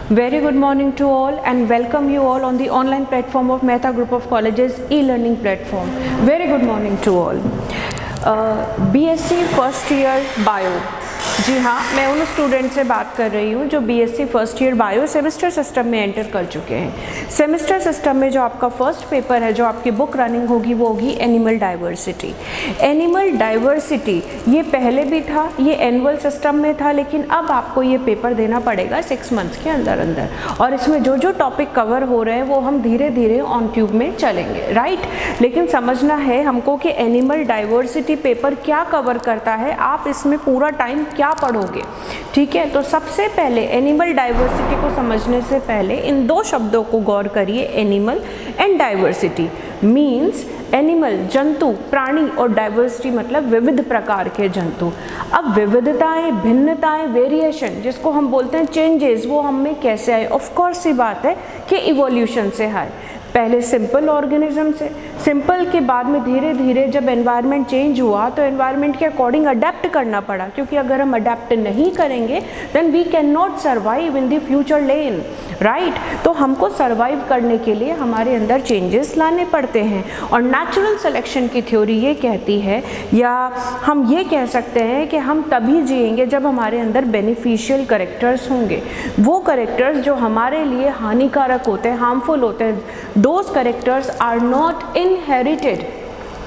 Very good morning to all and welcome you all on the online platform of Mehta Group of Colleges e-learning platform. Very good morning to all. BSc first year bio, जी हाँ, मैं उन student से बात कर रही हूँ जो BSc first year bio semester system में एंटर कर चुके हैं। सेमेस्टर सिस्टम में जो आपका फर्स्ट पेपर है, जो आपकी बुक रनिंग होगी, वो होगी एनिमल डाइवर्सिटी। एनिमल डाइवर्सिटी ये पहले भी था, ये एनुअल सिस्टम में था, लेकिन अब आपको ये पेपर देना पड़ेगा 6 मंथ्स के अंदर अंदर, और इसमें जो जो टॉपिक कवर हो रहे हैं वो हम धीरे धीरे ऑन ट्यूब में चलेंगे, राइट। लेकिन समझना है हमको कि एनिमल डाइवर्सिटी पेपर क्या कवर करता है, आप इसमें पूरा टाइम क्या पढ़ोगे, ठीक है। तो सबसे पहले एनिमल डाइवर्सिटी को समझने से पहले इन दो शब्दों को गौर करिए, animal and diversity. Means animal जंतु, प्राणी, और डाइवर्सिटी मतलब विविध प्रकार के जंतु। अब विविधताएं, भिन्नताएं, वेरिएशन जिसको हम बोलते हैं चेंजेस, वो हम में कैसे आए? ऑफ कोर्स सी बात है कि इवोल्यूशन से आए। पहले सिंपल ऑर्गेनिज्म से, सिंपल के बाद में धीरे धीरे जब एनवायरनमेंट चेंज हुआ तो एनवायरनमेंट के अकॉर्डिंग अडेप्ट करना पड़ा, क्योंकि अगर हम अडेप्ट नहीं करेंगे then we can not survive in the future lane, right. तो हमको सर्वाइव करने के लिए हमारे अंदर चेंजेस लाने पड़ते हैं, और नेचुरल सिलेक्शन की थ्योरी ये कहती है, या हम ये कह सकते हैं कि हम तभी जिएंगे जब हमारे अंदर बेनिफिशियल करेक्टर्स होंगे। वो करेक्टर्स जो हमारे लिए हानिकारक होते हैं, हार्मफुल होते हैं, those characters are not inherited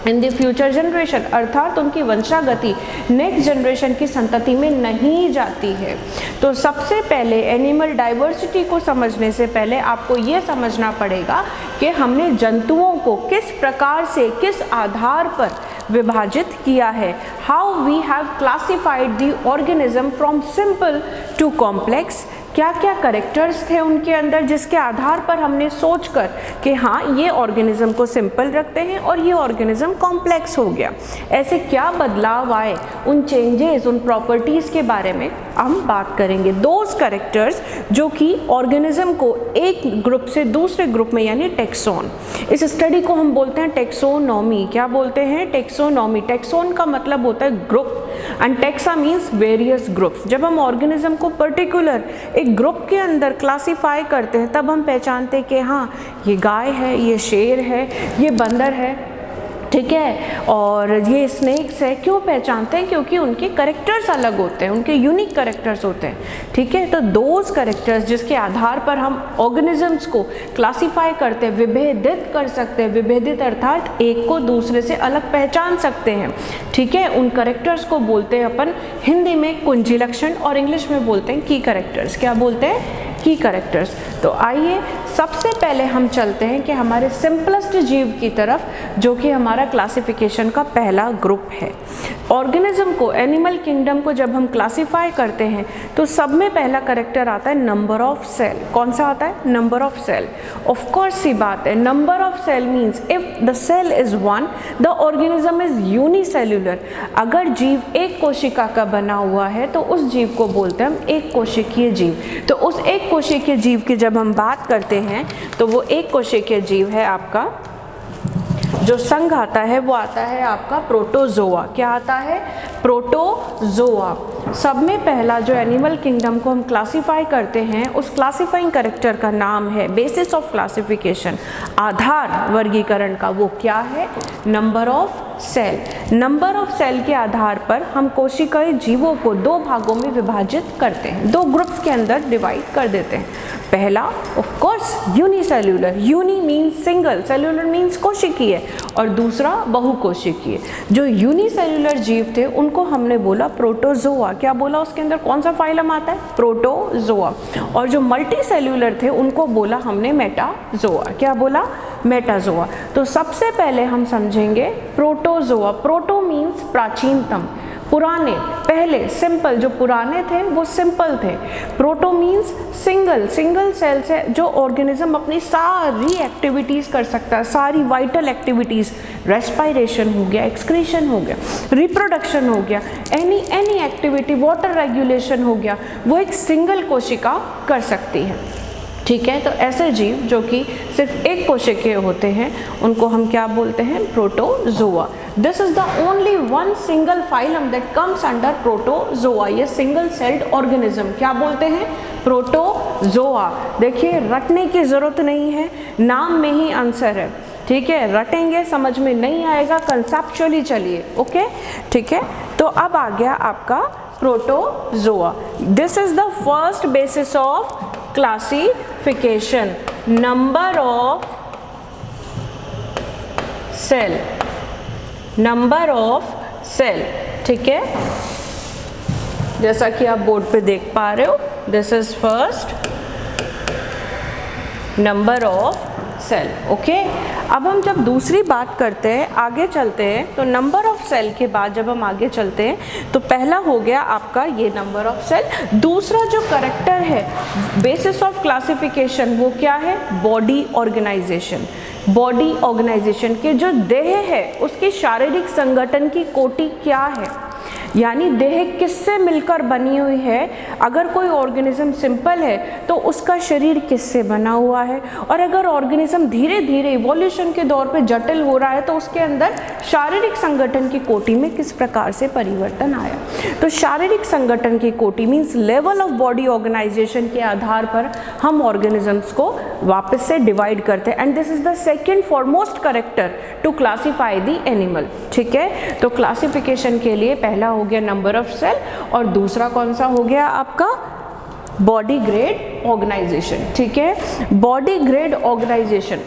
in the future generation, अर्थात उनकी वंशागति नेक्स्ट जनरेशन की संतति में नहीं जाती है। तो सबसे पहले एनिमल डाइवर्सिटी को समझने से पहले आपको ये समझना पड़ेगा कि हमने जंतुओं को किस प्रकार से, किस आधार पर विभाजित किया है। How we have classified the organism from simple to complex. क्या क्या करेक्टर्स थे उनके अंदर जिसके आधार पर हमने सोचकर कि हाँ ये ऑर्गेनिज्म को सिंपल रखते हैं और ये ऑर्गेनिज्म कॉम्प्लेक्स हो गया। ऐसे क्या बदलाव आए, उन चेंजेस, उन प्रॉपर्टीज़ के बारे में हम बात करेंगे। दोज करेक्टर्स जो कि ऑर्गेनिज्म को एक ग्रुप से दूसरे ग्रुप में, यानी टेक्सोन, इस स्टडी को हम बोलते हैं टेक्सोनॉमी। क्या बोलते हैं? टेक्सोनॉमी। टेक्सोन का मतलब होता है group and taxa means various groups. जब हम ऑर्गेनिज्म को पर्टिकुलर एक ग्रुप के अंदर क्लासिफाई करते हैं तब हम पहचानते हैं कि हाँ ये गाय है, ये शेर है, ये बंदर है, ठीक है, और ये स्नेक्स है। क्यों पहचानते हैं? क्योंकि उनके करेक्टर्स अलग होते हैं, उनके यूनिक करेक्टर्स होते हैं, ठीक है। तो दोज करेक्टर्स जिसके आधार पर हम ऑर्गेनिजम्स को क्लासिफाई करते हैं, विभेदित कर सकते हैं, विभेदित अर्थात एक को दूसरे से अलग पहचान सकते हैं, ठीक है, उन करेक्टर्स को बोलते हैं अपन हिंदी में कुंजी लक्षण, और इंग्लिश में बोलते हैं की करेक्टर्स। क्या बोलते हैं? की करेक्टर्स। तो आइए सबसे पहले हम चलते हैं कि हमारे सिंपलेस्ट जीव की तरफ, जो कि हमारा क्लासिफिकेशन का पहला ग्रुप है। ऑर्गेनिज्म को, एनिमल किंगडम को जब हम क्लासिफाई करते हैं तो सब में पहला करेक्टर आता है नंबर ऑफ सेल। कौन सा आता है? Number of cell. Of course सी बात है, number of cell means if the cell is 1 the organism is unicellular. अगर जीव एक कोशिका का बना हुआ है तो उस जीव को बोलते हैं हम एक कोशिकीय जीव। तो उस एक कोशिकीय जीव की जब हम बात करते हैं तो वो एक कोशिकीय जीव है आपका, जो संघ आता है वो आता है आपका प्रोटोजोआ। क्या आता है? प्रोटोजोआ। सब में पहला जो एनिमल किंगडम को हम क्लासिफाई करते हैं उस क्लासिफाइंग करेक्टर का नाम है, बेसिस ऑफ क्लासिफिकेशन, आधार वर्गीकरण का, वो क्या है? Number of cell. Number of cell के आधार पर हम कोशिकीय जीवों को दो भागों में विभाजित करते हैं, दो ग्रुप्स के अंदर डिवाइड कर देते हैं। पहला of course unicellular, uni means single, cellular means कोशिकीय, और दूसरा बहुकोशिकीय। जो यूनिसेल्युलर जीव थे उनको हमने बोला प्रोटोजोआ। क्या बोला? उसके अंदर कौन सा फाइलम आता है? प्रोटोजोआ। और जो मल्टी सेल्युलर थे उनको बोला हमने मेटाजोआ। क्या बोला? मेटाजोआ। तो सबसे पहले हम समझेंगे प्रोटोजोआ। प्रोटो मीन्स प्राचीनतम, पुराने, पहले, सिंपल, जो पुराने थे वो सिंपल थे। Proto means single, single cell से जो ऑर्गेनिज्म अपनी सारी एक्टिविटीज़ कर सकता है, सारी वाइटल एक्टिविटीज़, रेस्पिरेशन हो गया, एक्सक्रीशन हो गया, रिप्रोडक्शन हो गया, एनी एक्टिविटी, वाटर रेगुलेशन हो गया, वो एक सिंगल कोशिका कर सकती है, ठीक है। तो ऐसे जीव जो कि सिर्फ एक कोशिकीय होते हैं उनको हम क्या बोलते हैं? Protozoa. This is the only one single phylum that comes under protozoa. ये सिंगल सेल्ड ऑर्गेनिज्म क्या बोलते हैं? प्रोटोजोआ। प्रोटोजोआ। देखिए रटने की ज़रूरत नहीं है, नाम में ही आंसर है, ठीक है। रटेंगे समझ में नहीं आएगा, कंसेप्चुअली चलिए, ओके, ठीक है। तो अब आ गया आपका protozoa. This is the first basis of classification, number of cell, number of cell, ठीक है। जैसा कि आप बोर्ड पे देख पा रहे हो, this is first number of cell, okay. अब हम जब दूसरी बात करते हैं, आगे चलते हैं, तो नंबर ऑफ सेल के बाद जब हम आगे चलते हैं तो पहला हो गया आपका ये नंबर ऑफ सेल। दूसरा जो करेक्टर है बेसिस ऑफ क्लासिफिकेशन वो क्या है, बॉडी ऑर्गेनाइजेशन। बॉडी ऑर्गेनाइजेशन के जो देह है उसकी शारीरिक संगठन की कोटि क्या है, यानी देह किससे मिलकर बनी हुई है। अगर कोई ऑर्गेनिज्म सिंपल है तो उसका शरीर किससे बना हुआ है, और अगर ऑर्गेनिज्म धीरे धीरे इवोल्यूशन के दौर पे जटिल हो रहा है तो उसके अंदर शारीरिक संगठन की कोटि में किस प्रकार से परिवर्तन आया। तो शारीरिक संगठन की कोटि means level of body organisation के आधार पर हम ऑर्गेनिजम्स को वापस से डिवाइड करते हैं, and this is the second foremost character to classify the animal, ठीक है। तो क्लासिफिकेशन के लिए पहला हो गया नंबर ऑफ सेल, और दूसरा कौन सा हो गया आपका, बॉडी ग्रेड ऑर्गेनाइजेशन, ठीक है। बॉडी ग्रेड ऑर्गेनाइजेशन,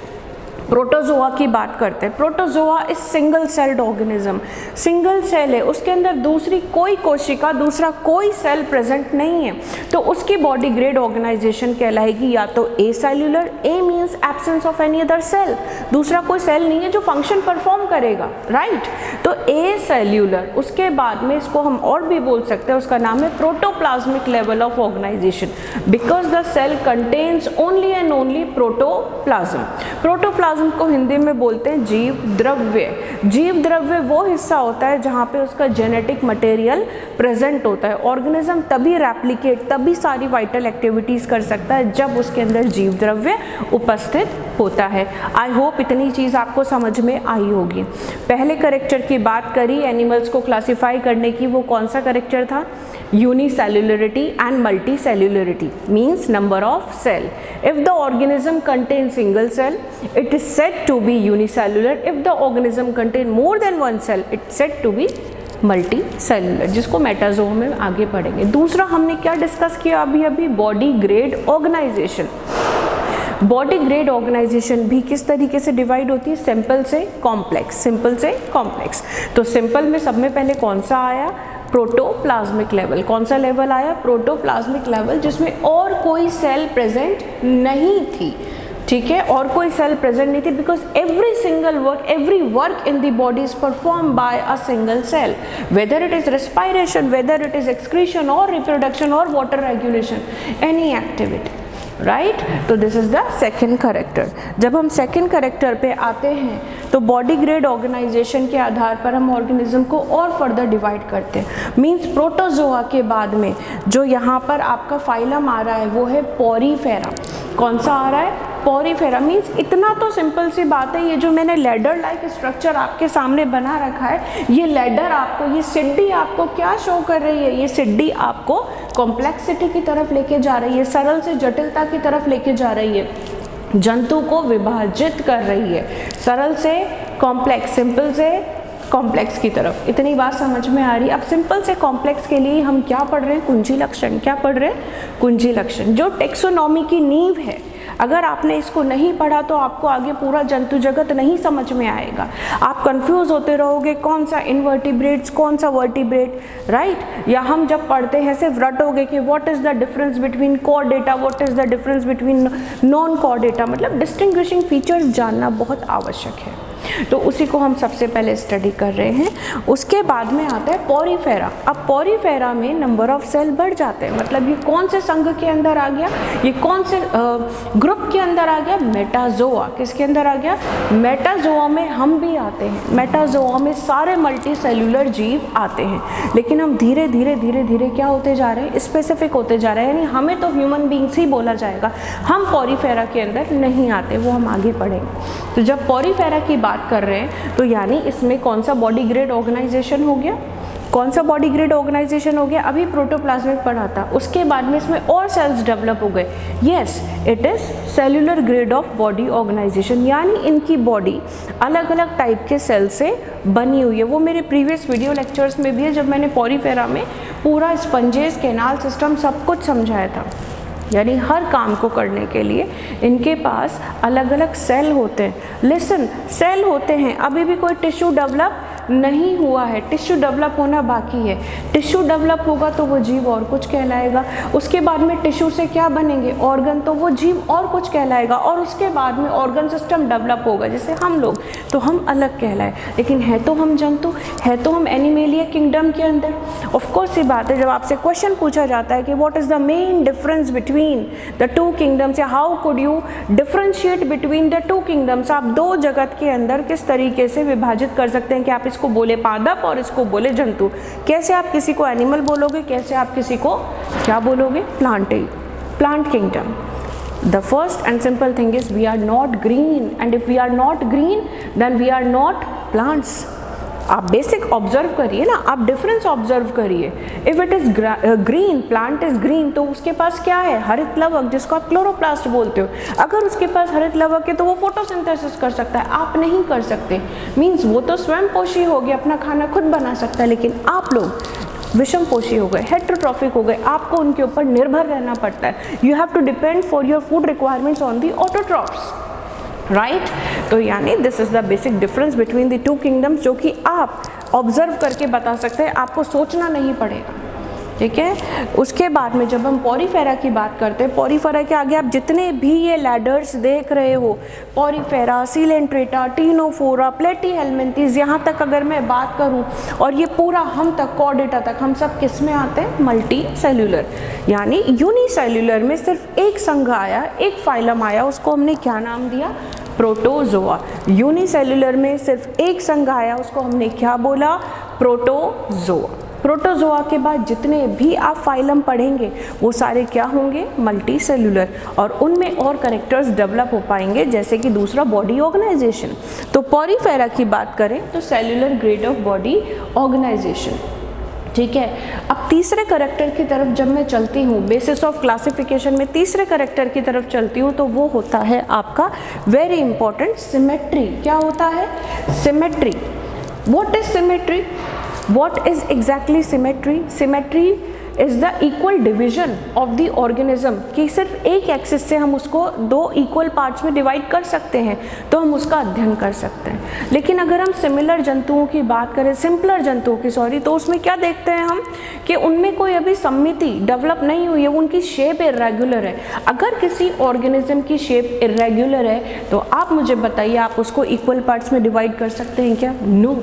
प्रोटोजोआ की बात करते हैं। Protozoa is single celled organism, single cell है, उसके अंदर दूसरी कोई कोशिका, दूसरा कोई सेल प्रेजेंट नहीं है, तो उसकी बॉडी ग्रेड ऑर्गेनाइजेशन कहलाएगी या तो a cellular, a means absence of any other cell, दूसरा कोई सेल नहीं है जो फंक्शन परफॉर्म करेगा, राइट। तो ए सेल्यूलर, उसके बाद में इसको हम और भी बोल सकते हैं, उसका नाम है protoplasmic level of organisation, because the cell contains only and only protoplasm. Protoplasm को हिंदी में बोलते हैं जीव द्रव्य। जीव द्रव्य वो हिस्सा होता है जहाँ पे उसका जेनेटिक मटेरियल प्रेजेंट होता है। ऑर्गेनिज्म तभी रेप्लिकेट, तभी सारी वाइटल एक्टिविटीज कर सकता है जब उसके अंदर जीव द्रव्य उपस्थित होता है। आई होप इतनी चीज़ आपको समझ में आई होगी। पहले करेक्टर की बात करी एनिमल्स को क्लासिफाई करने की, वो कौन सा करेक्टर था, unicellularity and multicellularity means number of cell. If the organism contain single cell it is said to be unicellular. If the organism contain more than one cell, it's said to be multicellular, जिसको metazoa में आगे पढ़ेंगे। दूसरा हमने क्या discuss किया अभी body grade organisation. Body grade organisation भी किस तरीके से डिवाइड होती है, सिंपल से कॉम्प्लेक्स, सिंपल से कॉम्प्लेक्स। तो सिंपल में सब में पहले कौन सा आया, प्रोटोप्लाज्मिक लेवल। कौन सा लेवल आया, प्रोटोप्लाज्मिक लेवल, जिसमें और कोई सेल प्रेजेंट नहीं थी, ठीक है, और कोई सेल प्रेजेंट नहीं थी, because every work in the body is perform by a single cell, whether it is respiration, whether it is excretion और रिप्रोडक्शन और water regulation, any activity, right. तो this is the second character. जब हम second character पे आते हैं तो body grade organisation के आधार पर हम ऑर्गेनिज्म को और फर्दर डिवाइड करते हैं। मीन्स प्रोटोजोआ के बाद में जो यहाँ पर आपका फाइलम आ रहा है वो है पॉरीफेरा। कौन सा आ रहा है, पॉरीफेरा। मीन्स इतना तो सिंपल सी बात है, ये जो मैंने लैडर लाइक स्ट्रक्चर आपके सामने बना रखा है, ये लैडर आपको, ये सिड्डी आपको क्या शो कर रही है, ये सिड्डी आपको कॉम्प्लेक्सिटी की तरफ लेके जा रही है, सरल से जटिलता की तरफ लेके जा रही है, जंतु को विभाजित कर रही है, सरल से कॉम्प्लेक्स, सिंपल से कॉम्प्लेक्स की तरफ। इतनी बात समझ में आ रही है। अब सिंपल से कॉम्प्लेक्स के लिए हम क्या पढ़ रहे हैं, कुंजी लक्षण। क्या पढ़ रहे हैं, कुंजी लक्षण, जो टेक्सोनॉमी की नींव है। अगर आपने इसको नहीं पढ़ा तो आपको आगे पूरा जंतु जगत नहीं समझ में आएगा, आप कंफ्यूज होते रहोगे कौन सा इनवर्टिब्रेट्स, कौन सा वर्टिब्रेट, राइट। या हम जब पढ़ते हैं सिर्फ रटोगे कि what is the difference between Chordata, what is the difference between non Chordata, मतलब डिस्टिंग्विशिंग फीचर्स जानना बहुत आवश्यक है। तो उसी को हम सबसे पहले स्टडी कर रहे हैं। उसके बाद में आता है पॉरीफेरा। अब पॉरीफेरा में नंबर ऑफ सेल बढ़ जाते हैं, मतलब ये कौन से संघ के अंदर आ गया, ये कौन से ग्रुप के अंदर आ गया, मेटाजोआ। किसके अंदर आ गया, मेटाजोआ में हम भी आते हैं। मेटाजोआ में सारे मल्टी सेल्यूलर जीव आते हैं, लेकिन हम धीरे धीरे धीरे धीरे क्या होते जा रहे हैं, स्पेसिफिक होते जा रहे हैं, यानी हमें तो ह्यूमन बींग्स ही बोला जाएगा, हम पॉरीफेरा के अंदर नहीं आते, वो हम आगे पढ़ेंगे। तो जब पॉरीफेरा की बात कर रहे हैं तो यानी इसमें कौन सा बॉडी ग्रेड ऑर्गेनाइजेशन हो गया, कौन सा बॉडी ग्रेड ऑर्गेनाइजेशन हो गया? अभी प्रोटोप्लाज्मिक पढ़ा था, उसके बाद में इसमें और सेल्स डेवलप हो गए। Yes, it is cellular grade of body organisation, यानी इनकी बॉडी अलग अलग टाइप के सेल से बनी हुई है। वो मेरे प्रीवियस वीडियो लेक्चर्स में भी है, जब मैंने पॉरीफेरा में पूरा स्पंजेस, कैनाल सिस्टम सब कुछ समझाया था। यानी हर काम को करने के लिए इनके पास अलग अलग सेल होते हैं। लिसन, सेल होते हैं, अभी भी कोई टिश्यू डेवलप नहीं हुआ है, टिश्यू डेवलप होना बाकी है। टिश्यू डेवलप होगा तो वो जीव और कुछ कहलाएगा। उसके बाद में टिश्यू से क्या बनेंगे? ऑर्गन, तो वो जीव और कुछ कहलाएगा। और उसके बाद में ऑर्गन सिस्टम डेवलप होगा, जैसे हम लोग, तो हम अलग कहलाए। लेकिन है तो हम जंतु, है तो हम एनिमेलिया किंगडम के अंदर। ऑफ कोर्स ये बात है, जब आपसे क्वेश्चन पूछा जाता है कि what is the main difference between the two kingdoms, या how could you differentiate between the two kingdoms, आप दो जगत के अंदर किस तरीके से विभाजित कर सकते हैं कि आप इसको बोले पादप और इसको बोले जंतु। कैसे आप किसी को एनिमल बोलोगे, कैसे आप किसी को क्या बोलोगे? Plant kingdom. The first and simple thing is we are not green, and if we are not green then we are not plants. आप बेसिक ऑब्जर्व करिए ना, आप डिफरेंस ऑब्जर्व करिए। If it is green, plant is green, तो उसके पास क्या है? हरित लवक, जिसको आप क्लोरोप्लास्ट बोलते हो। अगर उसके पास हरित लवक है तो वो फोटोसिंथेसिस कर सकता है, आप नहीं कर सकते। मीन्स वो तो स्वयं पोषी हो गया, अपना खाना खुद बना सकता है, लेकिन आप लोग विषम पोषी हो गए, हेट्रोट्रॉफिक हो गए, आपको उनके ऊपर निर्भर रहना पड़ता है। You have to depend for your food requirements on the autotrophs, right? तो यानी this is the basic difference between the two kingdoms, जो कि आप ऑब्जर्व करके बता सकते हैं, आपको सोचना नहीं पड़ेगा, ठीक है। उसके बाद में जब हम पॉरीफेरा की बात करते हैं, पॉरीफेरा के आगे आप जितने भी ये लैडर्स देख रहे हो, पॉरीफेरा, सीलेंट्रेटा, टीनोफोरा, प्लेटीहेल्मिन्थीज, यहाँ तक अगर मैं बात करूँ, और ये पूरा हम तक, कॉर्डेटा तक, हम सब किस में आते हैं? Multi cellular. यानी यूनिसेल्यूलर में सिर्फ एक संघ आया, एक फाइलम आया, उसको हमने क्या नाम दिया? प्रोटोजोआ। यूनिसेल्यूलर में सिर्फ एक संघ आया, उसको हमने क्या बोला? प्रोटोजोआ। प्रोटोजोआ के बाद जितने भी आप फाइलम पढ़ेंगे वो सारे क्या होंगे? मल्टी सेल्यूलर, और उनमें और कैरेक्टर्स डेवलप हो पाएंगे, जैसे कि दूसरा बॉडी ऑर्गेनाइजेशन। तो पॉरीफेरा की बात करें तो cellular grade of body organisation, ठीक है। अब तीसरे कैरेक्टर की तरफ जब मैं चलती हूँ, बेसिस ऑफ क्लासिफिकेशन में तीसरे कैरेक्टर की तरफ चलती हूँ, तो वो होता है आपका वेरी इंपॉर्टेंट सिमेट्री। क्या होता है? Symmetry. What is symmetry? What is exactly symmetry? Symmetry is the equal division of the organism, कि सिर्फ एक एक्सिस से हम उसको दो इक्वल पार्ट्स में डिवाइड कर सकते हैं, तो हम उसका अध्ययन कर सकते हैं। लेकिन अगर हम सिमिलर जंतुओं की बात करें, सिंपलर जंतुओं की सॉरी, तो उसमें क्या देखते हैं हम कि उनमें कोई अभी सममिति डेवलप नहीं हुई है, उनकी शेप इरेगुलर है। अगर किसी ऑर्गेनिज्म की शेप इरेगुलर है तो आप मुझे बताइए, आप उसको इक्वल पार्ट्स में डिवाइड कर सकते हैं क्या? नो।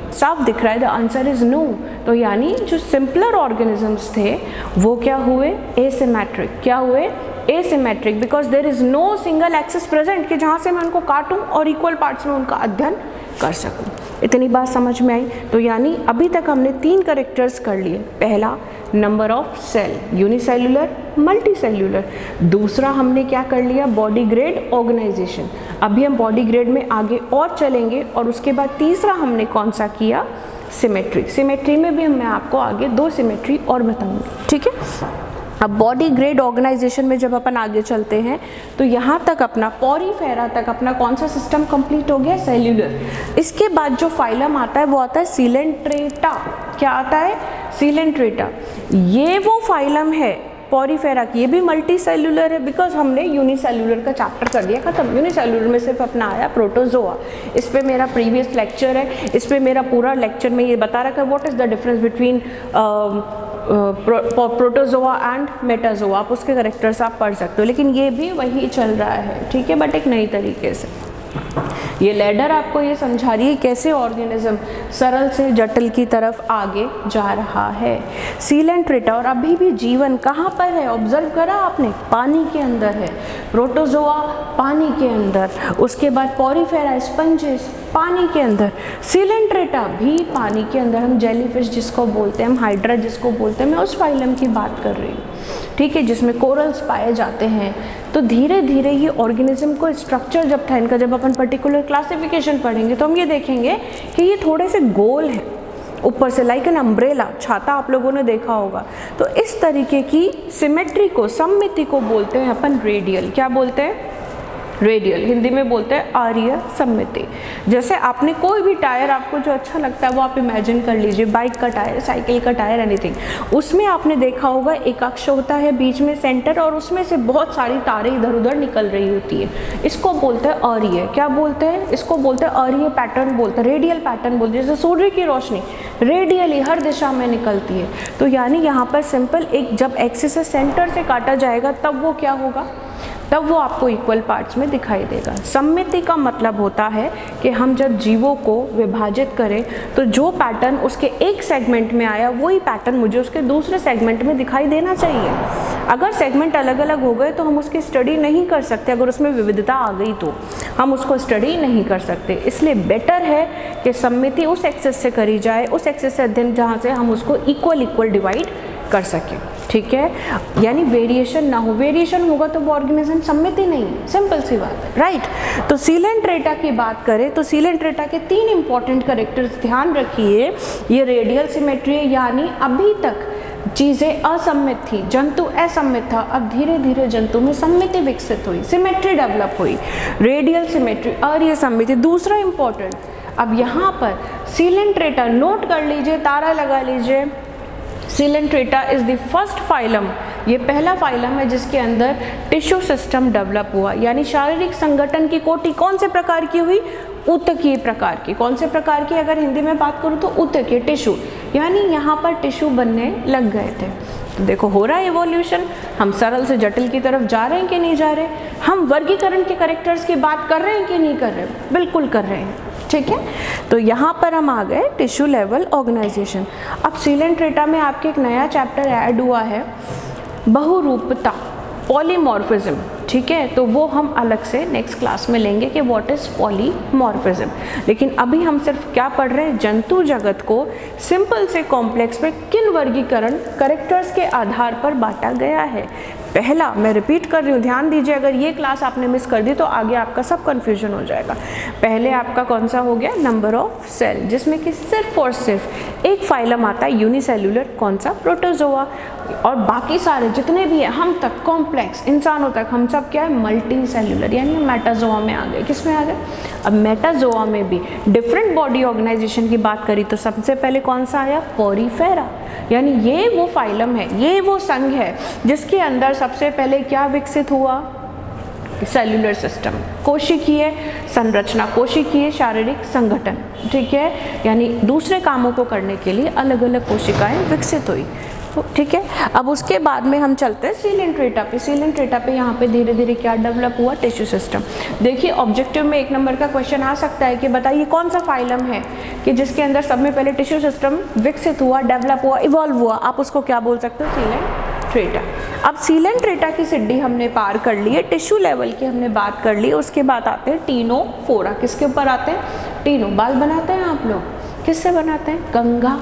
साफ दिख रहा है, द आंसर इज नो। तो यानी जो सिंपलर ऑर्गेनिजम्स थे वो क्या हुए? एसिमेट्रिक। क्या हुए? Asymmetric, because there is no single axis present कि जहाँ से मैं उनको काटूं और इक्वल पार्ट्स में उनका अध्ययन कर सकूं। इतनी बात समझ में आई? तो यानी अभी तक हमने तीन कैरेक्टर्स कर लिए। पहला, number of cell, unicellular, multicellular. दूसरा हमने क्या कर लिया? Body grade organisation. अभी हम बॉडी ग्रेड में आगे और चलेंगे, और उसके बाद तीसरा हमने कौन सा किया? सिमेट्री। सिमेट्री में भी मैं आपको आगे दो सिमेट्री और बताऊंगी, ठीक है। अब बॉडी ग्रेड ऑर्गेनाइजेशन में जब अपन आगे चलते हैं तो यहाँ तक अपना पॉरीफेरा तक अपना कौन सा सिस्टम कंप्लीट हो गया? सेल्यूलर। इसके बाद जो फाइलम आता है वो आता है सीलेंट्रेटा। क्या आता है? सीलेंट्रेटा। ये वो फाइलम है पॉरीफेरा की, ये भी मल्टी सेल्यूलर है, बिकॉज हमने यूनिसेल्यूलर का चैप्टर कर दिया खत्म। यूनिसेल्यूलर में सिर्फ अपना आया प्रोटोजोआ। इस पे मेरा प्रीवियस लेक्चर है, इस पे मेरा पूरा लेक्चर में ये बता रखा है what is the difference between protozoa and Metazoa. आप उसके कैरेक्टर्स आप पढ़ सकते हो, लेकिन ये भी वही चल रहा है, ठीक है, बट एक नई तरीके से। ये लैडर आपको ये समझा रही है कैसे ऑर्गेनिज्म सरल से जटिल की तरफ आगे जा रहा है। सीलेंट्रेटा, और अभी भी जीवन कहाँ पर है? ऑब्जर्व करा आपने? पानी के अंदर है। प्रोटोजोआ पानी के अंदर, उसके बाद पॉरीफेरा, स्पंजेस पानी के अंदर, सीलेंट्रेटा भी पानी के अंदर। हम जेलीफिश जिसको बोलते हैं, हम हाइड्रा जिसको बोलते हैं, मैं उस फाइलम की बात कर रही हूँ, ठीक है, जिसमें कोरल्स पाए जाते हैं। तो धीरे धीरे ये ऑर्गेनिज्म को स्ट्रक्चर जब था इनका, जब अपन पर्टिकुलर क्लासिफिकेशन पढ़ेंगे तो हम ये देखेंगे कि ये थोड़े से गोल हैं, ऊपर से लाइक एन अम्ब्रेला, छाता आप लोगों ने देखा होगा। तो इस तरीके की सिमेट्री को, सममिति को बोलते हैं अपन रेडियल। क्या बोलते हैं? रेडियल। हिंदी में बोलते हैं आर्य सममिति। जैसे आपने कोई भी टायर, आपको जो अच्छा लगता है वो आप इमेजिन कर लीजिए, बाइक का टायर, साइकिल का टायर, एनीथिंग, उसमें आपने देखा होगा एक अक्ष होता है बीच में सेंटर, और उसमें से बहुत सारी तारें इधर उधर निकल रही होती है। इसको बोलते हैं आर्य। क्या बोलते हैं? इसको बोलते हैं आर्य पैटर्न बोलते हैं, रेडियल पैटर्न बोलते हैं। जैसे सूर्य की रोशनी रेडियली हर दिशा में निकलती है। तो यानी यहाँ पर सिंपल एक, जब एक्सिस से सेंटर से काटा जाएगा तब वो क्या होगा? तब वो आपको इक्वल पार्ट्स में दिखाई देगा। सममिति का मतलब होता है कि हम जब जीवों को विभाजित करें तो जो पैटर्न उसके एक सेगमेंट में आया वही पैटर्न मुझे उसके दूसरे सेगमेंट में दिखाई देना चाहिए। अगर सेगमेंट अलग अलग हो गए तो हम उसकी स्टडी नहीं कर सकते। अगर उसमें विविधता आ गई तो हम उसको स्टडी नहीं कर सकते। इसलिए बेटर है कि सममिति उस एक्सेस से करी जाए, उस एक्सेस से अध्ययन जहाँ से हम उसको इक्वल डिवाइड कर सकें। ठीक है, यानी वेरिएशन ना हो। वेरिएशन होगा तो वो ऑर्गेनिज्म सममिति नहीं है, सिंपल सी बात है, राइट। तो सीलेंट्रेटा की बात करें तो सीलेंट्रेटा के 3 इंपॉर्टेंट कैरेक्टर्स ध्यान रखिए। ये रेडियल सिमेट्री है, यानी अभी तक चीज़ें असम्मित थी, जंतु असम्मित था, अब धीरे धीरे जंतु में सम्मिति विकसित हुई, सिमेट्री डेवलप हुई, रेडियल सिमेट्री, आर्य सम्मिति। दूसरा इंपॉर्टेंट, अब यहाँ पर सीलेंट्रेटा नोट कर लीजिए, तारा लगा लीजिए। Coelenterata is the first phylum, ये पहला फाइलम है जिसके अंदर टिश्यू सिस्टम डेवलप हुआ, यानी शारीरिक संगठन की कोटि कौन से प्रकार की हुई? ऊतकीय प्रकार की। कौन से प्रकार की? अगर हिंदी में बात करूँ तो ऊतकीय, टिश्यू, यानी यहाँ पर टिश्यू बनने लग गए थे। तो देखो हो रहा है इवोल्यूशन। हम सरल से जटिल की तरफ जा रहे हैं कि नहीं जा रहे? हम वर्गीकरण के कैरेक्टर्स की बात कर रहे हैं कि नहीं कर रहे? बिल्कुल कर रहे हैं। ठीक है, तो यहाँ पर हम आ गए टिश्यू लेवल ऑर्गेनाइजेशन। अब सीलेंट्रेटा में आपके एक नया चैप्टर ऐड हुआ है, बहुरूपता, पॉलीमॉर्फिज्म। ठीक है, तो वो हम अलग से नेक्स्ट क्लास में लेंगे कि व्हाट इज पॉलीमॉर्फिज्म। लेकिन अभी हम सिर्फ क्या पढ़ रहे हैं? जंतु जगत को सिंपल से कॉम्प्लेक्स में किन वर्गीकरण कैरेक्टर्स के आधार पर बांटा गया है। पहला, मैं रिपीट कर रही हूँ, ध्यान दीजिए, अगर ये क्लास आपने मिस कर दी तो आगे आपका सब कन्फ्यूजन हो जाएगा। पहले आपका कौन सा हो गया? नंबर ऑफ सेल, जिसमें कि सिर्फ और सिर्फ एक फाइलम आता है यूनिसेल्युलर, कौन सा? प्रोटोजोआ। और बाकी सारे जितने भी हैं, हम तक कॉम्प्लेक्स, इंसानों तक, हम सब क्या है? मल्टी सेल्युलर, यानी मेटाजोआ में आ गए। किस में आ गए? अब मेटाजोआ में भी डिफरेंट बॉडी ऑर्गेनाइजेशन की बात करी तो सबसे पहले कौन सा आया? पोरीफेरा, यानी ये वो फाइलम है, ये वो संघ है जिसके अंदर सबसे पहले क्या विकसित हुआ? सेल्युलर सिस्टम, कोशिकीय संरचना, कोशिकीय शारीरिक संगठन। ठीक है, यानी दूसरे कामों को करने के लिए अलग अलग कोशिकाएं विकसित हुई। ठीक है, अब उसके बाद में हम चलते हैं सीलेंट्रेटा पे। सीलेंट्रेटा पे यहाँ पे धीरे धीरे क्या डेवलप हुआ? Tissue system. देखिए ऑब्जेक्टिव में 1 नंबर का क्वेश्चन आ सकता है कि बताइए कौन सा फाइलम है कि जिसके अंदर सब में पहले टिश्यू सिस्टम विकसित हुआ, डेवलप हुआ, इवॉल्व हुआ। आप उसको क्या बोल सकते हो? सीलेंट्रेटा। अब सीलेंट्रेटा की सीढ़ी हमने पार कर ली है, टिश्यू लेवल की हमने बात कर ली। उसके बाद आते हैं टीनोफोरा। किसके ऊपर आते हैं? टीनो। बाल बनाते हैं आप लोग, किससे बनाते हैं? कंघा,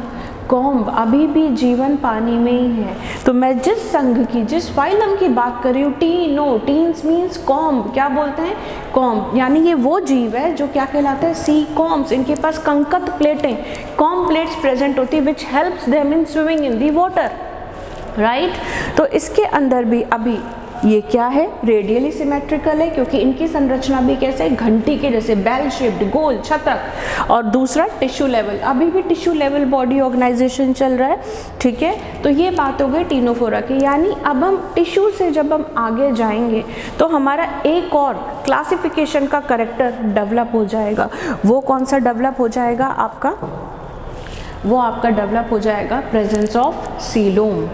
कॉम्ब। अभी भी जीवन पानी में ही है। तो मैं जिस संघ की, जिस फाइलम की बात कर रही हूँ, टीनो, टीन्स मीन्स कॉम्ब। क्या बोलते हैं? कॉम्ब, यानी ये वो जीव है जो क्या कहलाते हैं? सी कॉम्ब्स। इनके पास कंकत प्लेटें, कॉम्ब प्लेट्स प्रेजेंट होती है which helps them in swimming in the water, right. तो इसके अंदर भी अभी ये क्या है? रेडियली सिमेट्रिकल है, क्योंकि इनकी संरचना भी कैसे? घंटी के जैसे, बेल शेप्ड, गोल, छत्रक। और दूसरा टिश्यू लेवल, अभी भी टिश्यू लेवल बॉडी ऑर्गेनाइजेशन चल रहा है। ठीक है, तो ये बात हो गई टीनोफोरा की। यानी अब हम टिश्यू से जब हम आगे जाएंगे तो हमारा एक और क्लासिफिकेशन का कैरेक्टर डेवलप हो जाएगा। वो कौन सा डेवलप हो जाएगा? वो आपका डेवलप हो जाएगा प्रेजेंस ऑफ सीलोम।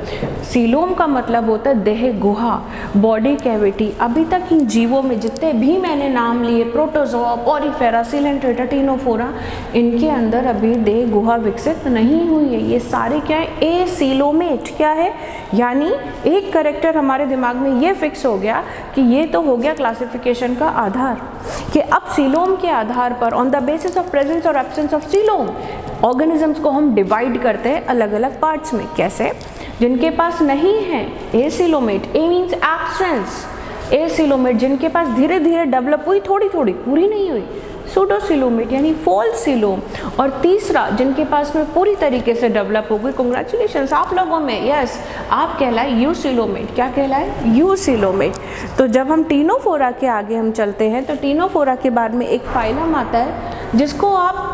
सीलोम का मतलब होता है देह गुहा, बॉडी कैविटी। अभी तक इन जीवों में जितने भी मैंने नाम लिए, प्रोटोजोआ, पोरीफेरा, सीलेंट्रेटा, टीनोफोरा, इनके अंदर अभी देह गुहा विकसित नहीं हुई है। ये सारे क्या है? ए सीलोमेट। क्या है? यानी एक कैरेक्टर हमारे दिमाग में ये फिक्स हो गया कि ये तो हो गया क्लासिफिकेशन का आधार, कि अब सीलोम के आधार पर, on the basis of presence और एब्सेंस ऑफ सीलोम, ऑर्गेनिजम्स को हम डिवाइड करते हैं अलग अलग पार्ट्स में। कैसे? जिनके पास नहीं है एसीलोमेट, ए मीन्स एब्सेंस, एसीलोमेट जिनके पास धीरे धीरे डेवलप हुई, थोड़ी थोड़ी, पूरी नहीं हुई, सूडोसिलोमेट यानी फॉल्स सिलोम। और तीसरा जिनके पास में पूरी तरीके से डेवलप हो गई, कॉन्ग्रेचुलेशंस आप लोगों में, यस आप कहलाए यूसिलोमेट। क्या कहलाए? यूसिलोमेट। तो जब हम टीनोफोरा के आगे हम चलते हैं तो टीनोफोरा के बाद में एक फाइलम आता है जिसको आप,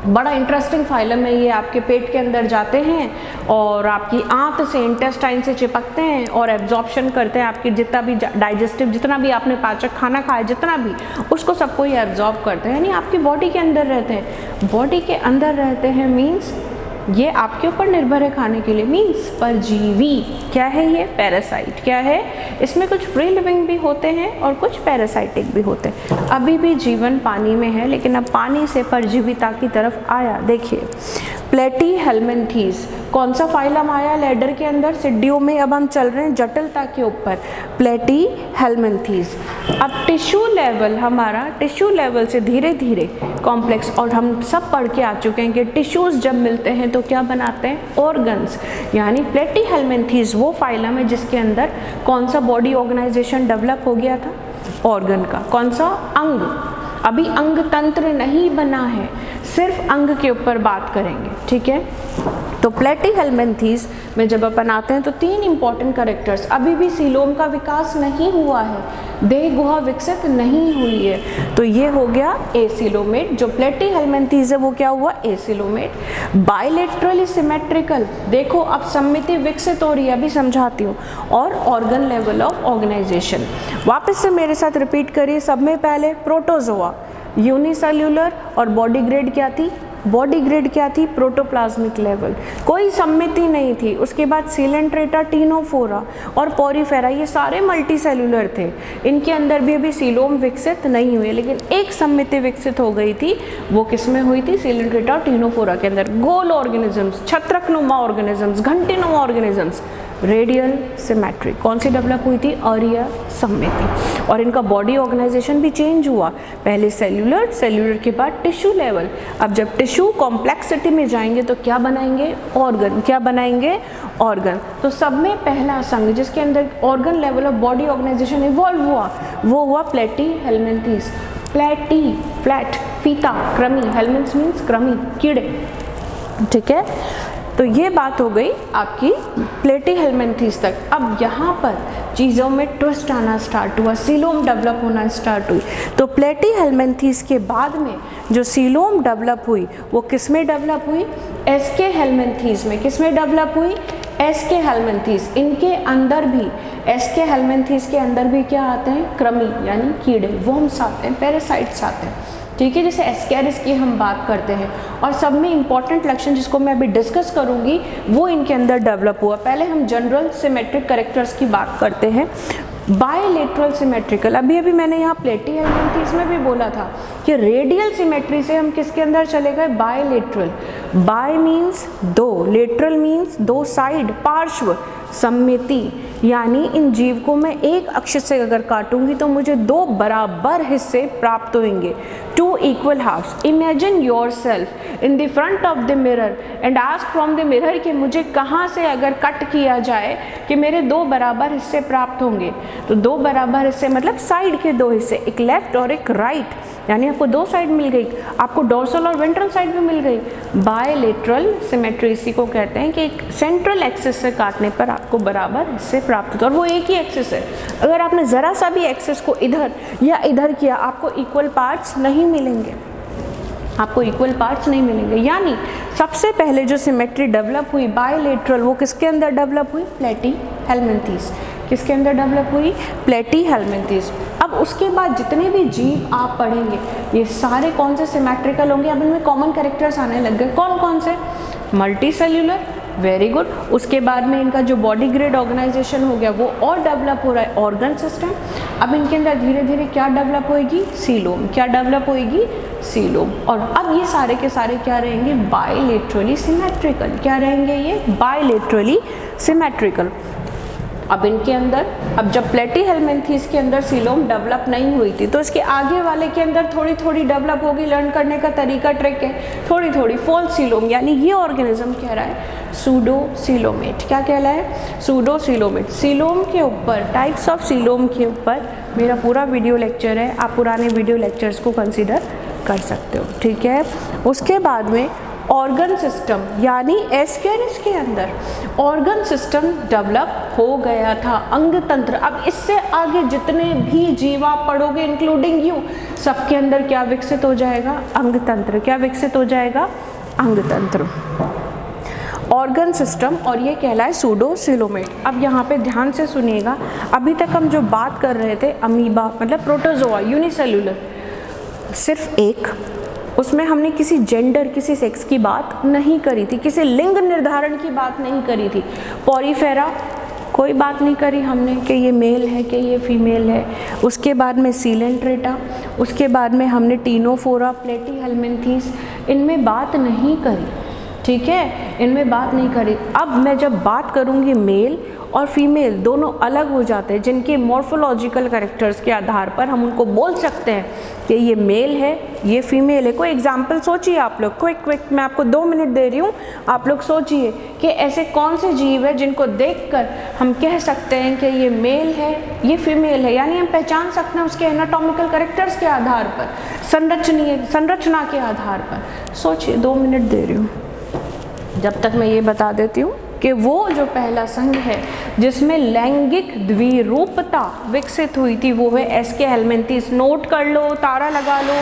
बड़ा इंटरेस्टिंग फाइलम है ये, आपके पेट के अंदर जाते हैं और आपकी आंत से, इंटेस्टाइन से चिपकते हैं और एब्जॉर्प्शन करते हैं। आपकी जितना भी डाइजेस्टिव, जितना भी आपने पाचक खाना खाया, जितना भी, उसको सबको ये एब्जॉर्ब करते हैं, यानी आपकी बॉडी के अंदर रहते हैं। बॉडी के अंदर रहते हैं मीन्स ये आपके ऊपर निर्भर है खाने के लिए, मीन्स परजीवी। क्या है ये? पैरासाइट। क्या है? इसमें कुछ फ्री लिविंग भी होते हैं और कुछ पैरासाइटिक भी होते हैं। अभी भी जीवन पानी में है, लेकिन अब पानी से परजीविता की तरफ आया। देखिए प्लेटीहेल्मिन्थीज, कौन सा फाइलम आया लैडर के अंदर? सिड्डियों में। अब हम चल रहे हैं जटिलता के ऊपर, प्लेटीहेल्मिन्थीज। अब टिश्यू लेवल, हमारा टिश्यू लेवल से धीरे धीरे कॉम्प्लेक्स, और हम सब पढ़ के आ चुके हैं कि टिश्यूज जब मिलते हैं तो क्या बनाते हैं? ऑर्गन्स। यानी प्लेटीहेल्मिन्थीज वो फाइलम है जिसके अंदर कौन सा बॉडी ऑर्गेनाइजेशन डेवलप हो गया था? ऑर्गन का। कौन सा? अंग। अभी अंग तंत्र नहीं बना है, सिर्फ अंग के ऊपर बात करेंगे, ठीक है। तो प्लेटीहेल्मिन्थीज में जब अपन आते हैं तो 3 इंपॉर्टेंट कैरेक्टर्स, अभी भी सीलोम का विकास नहीं हुआ है, देह गुहा विकसित नहीं हुई है, तो ये हो गया एसिलोमेट। जो प्लेटीहेल्मिन्थीज है वो क्या हुआ? एसिलोमेट। बाइलेटरली सिमेट्रिकल, देखो अब सममिति विकसित हो रही है, अभी समझाती हूँ। और ऑर्गन लेवल ऑफ ऑर्गेनाइजेशन, वापस से मेरे साथ रिपीट करिए। सब में पहले प्रोटोजोआ, यूनिसेल्यूलर, और बॉडी ग्रेड क्या थी? बॉडी ग्रेड क्या थी? प्रोटोप्लाज्मिक लेवल, कोई सम्मिति नहीं थी। उसके बाद सीलेंट्रेटा, टीनोफोरा और पोरीफेरा, ये सारे मल्टी सेल्यूलर थे। इनके अंदर भी अभी सीलोम विकसित नहीं हुए, लेकिन एक सम्मिति विकसित हो गई थी। वो किस में हुई थी? सीलेंट्रेटा और टीनोफोरा के अंदर। गोल ऑर्गेनिजम्स, छत्रकनुमा ऑर्गेनिजम्स, घंटीनुमा ऑर्गेनिजम्स, रेडियल सिमेट्री कौन सी डेवलप हुई थी? आर्य सम्मिति। और इनका बॉडी ऑर्गेनाइजेशन भी चेंज हुआ, पहले सेल्यूलर, सेल्यूलर के बाद टिश्यू लेवल। अब जब टिश्यू कॉम्प्लेक्सिटी में जाएंगे तो क्या बनाएंगे? ऑर्गन। क्या बनाएंगे? ऑर्गन। तो सब में पहला संघ जिसके अंदर organ level of body organisation evolve हुआ, वो हुआ प्लेटीहेल्मिन्थीज। प्लेटी, फ्लैट, फीता, क्रमी, हेल्मिन्थ्स मीन्स क्रमी, कीड़े, ठीक है। तो ये बात हो गई आपकी प्लेटीहेल्मिन्थीज तक। अब यहाँ पर चीज़ों में ट्विस्ट आना स्टार्ट हुआ, सीलोम डेवलप होना स्टार्ट हुई। तो प्लेटीहेल्मिन्थीज के बाद में जो सीलोम डेवलप हुई वो किस में डेवलप हुई? एस्के हेल्मिन्थीज में। किस में डेवलप हुई? एस्के हेल्मिन्थीज। इनके अंदर भी, एस्के हेल्मिन्थीज के अंदर भी क्या आते हैं? क्रमी यानी कीड़े, वर्म्स आते हैं, पैरासाइट्स आते हैं, ठीक है। जैसे एस्केरिस की हम बात करते हैं, और सब में इंपॉर्टेंट लक्षण जिसको मैं अभी डिस्कस करूंगी वो इनके अंदर डेवलप हुआ। पहले हम जनरल सिमेट्रिक कैरेक्टर्स की बात करते हैं। बायलेटरल सिमेट्रिकल, अभी अभी मैंने यहाँ प्लेटीहेल्मिन्थीज में भी बोला था कि रेडियल सिमेट्री से हम किसके अंदर चले गए? बायलेटरल। बाय मीन्स दो, लेटरल मीन्स दो साइड, पार्श्व, सम्मिति, यानी इन जीव को मैं एक अक्ष से अगर काटूंगी तो मुझे 2 बराबर हिस्से प्राप्त होंगे, 2 equal halves। Imagine yourself in the front of the mirror and ask from the mirror कि मुझे कहाँ से अगर कट किया जाए कि मेरे 2 बराबर हिस्से प्राप्त होंगे। तो 2 बराबर हिस्से मतलब साइड के 2 हिस्से, एक लेफ्ट और एक राइट, यानी आपको 2 साइड मिल गई, आपको डोर्सल और वेंट्रल साइड भी मिल गई। बायलेटरल सिमेट्री इसी को कहते हैं कि एक सेंट्रल एक्सिस से काटने पर आपको बराबर हिस्से प्राप्त होता है, और वो एक ही एक्सिस है। अगर आपने ज़रा सा भी एक्सिस को इधर या इधर किया, आपको इक्वल पार्ट्स नहीं मिलेंगे, आपको इक्वल पार्ट्स नहीं मिलेंगे। यानी सबसे पहले जो सिमेट्री डेवलप हुई बायलेटरल, वो किसके अंदर डेवलप हुई? प्लेटीहेल्मिन्थीज। किसके अंदर डेवलप हुई? प्लेटीहेल्मिन्थीज। अब उसके बाद जितने भी जीव आप पढ़ेंगे ये सारे कौन से सिमेट्रिकल होंगे? अब इनमें कॉमन कैरेक्टर्स आने लग गए। कौन कौन से? Multi cellular, very good. उसके बाद में इनका जो बॉडी ग्रेड ऑर्गेनाइजेशन हो गया वो और डेवलप हो रहा है, ऑर्गन सिस्टम। अब इनके अंदर धीरे धीरे क्या डेवलप होएगी? सीलोम। क्या डेवलप होएगी? सीलोम। और अब ये सारे के सारे क्या रहेंगे? Bilaterally symmetrical. क्या रहेंगे ये? Bilaterally symmetrical. अब इनके अंदर, अब जब प्लेटीहेल्मिन्थीज के अंदर सीलोम डेवलप नहीं हुई थी तो इसके आगे वाले के अंदर थोड़ी थोड़ी डेवलप होगी। लर्न करने का तरीका ट्रिक है, थोड़ी थोड़ी फॉल्स सीलोम, यानी ये ऑर्गेनिज्म कह रहा है सूडोसिलोमेट। क्या कहला है? सूडोसिलोमेट। सीलोम के ऊपर, टाइप्स ऑफ सीलोम के ऊपर मेरा पूरा वीडियो लेक्चर है, आप पुराने वीडियो लेक्चर्स को कंसिडर कर सकते हो, ठीक है। उसके बाद में ऑर्गन सिस्टम यानी एस्केरिस के अंदर ऑर्गन सिस्टम डेवलप हो गया था, अंग तंत्र। अब इससे आगे जितने भी जीव आप पढ़ोगे इंक्लूडिंग यू, सबके अंदर क्या विकसित हो जाएगा? अंग तंत्र। क्या विकसित हो जाएगा? अंग तंत्र, ऑर्गन सिस्टम, और ये कहलाए सूडोसिलोमेट। अब यहाँ पे ध्यान से सुनिएगा, अभी तक हम जो बात कर रहे थे अमीबा मतलब प्रोटोजोआ यूनिसेलुलर, सिर्फ एक, उसमें हमने किसी जेंडर किसी सेक्स की बात नहीं करी थी, किसी लिंग निर्धारण की बात नहीं करी थी। पॉरीफेरा कोई बात नहीं करी हमने कि ये मेल है कि ये फीमेल है। उसके बाद में सीलेंट्रेटा, उसके बाद में हमने टीनोफोरा, प्लेटीहेल्मिन्थीस, इनमें बात नहीं करी, ठीक है, इनमें बात नहीं करी। अब मैं जब बात करूँगी मेल और फीमेल दोनों अलग हो जाते हैं, जिनके मॉर्फोलॉजिकल कैरेक्टर्स के आधार पर हम उनको बोल सकते हैं कि ये मेल है ये फीमेल है। कोई एग्जांपल सोचिए आप लोग, क्विक मैं आपको 2 मिनट दे रही हूँ, आप लोग सोचिए कि ऐसे कौन से जीव है जिनको देखकर हम कह सकते हैं कि ये मेल है ये फीमेल है, यानी हम पहचान सकते हैं उसके एनाटॉमिकल कैरेक्टर्स के आधार पर, संरचना के आधार पर। सोचिए, 2 मिनट दे रही हूँ, जब तक मैं ये बता देती हूँ कि वो जो पहला संघ है जिसमें लैंगिक द्विरूपता विकसित हुई थी वो है एस्केहेल्मिन्थीस। नोट कर लो, तारा लगा लो,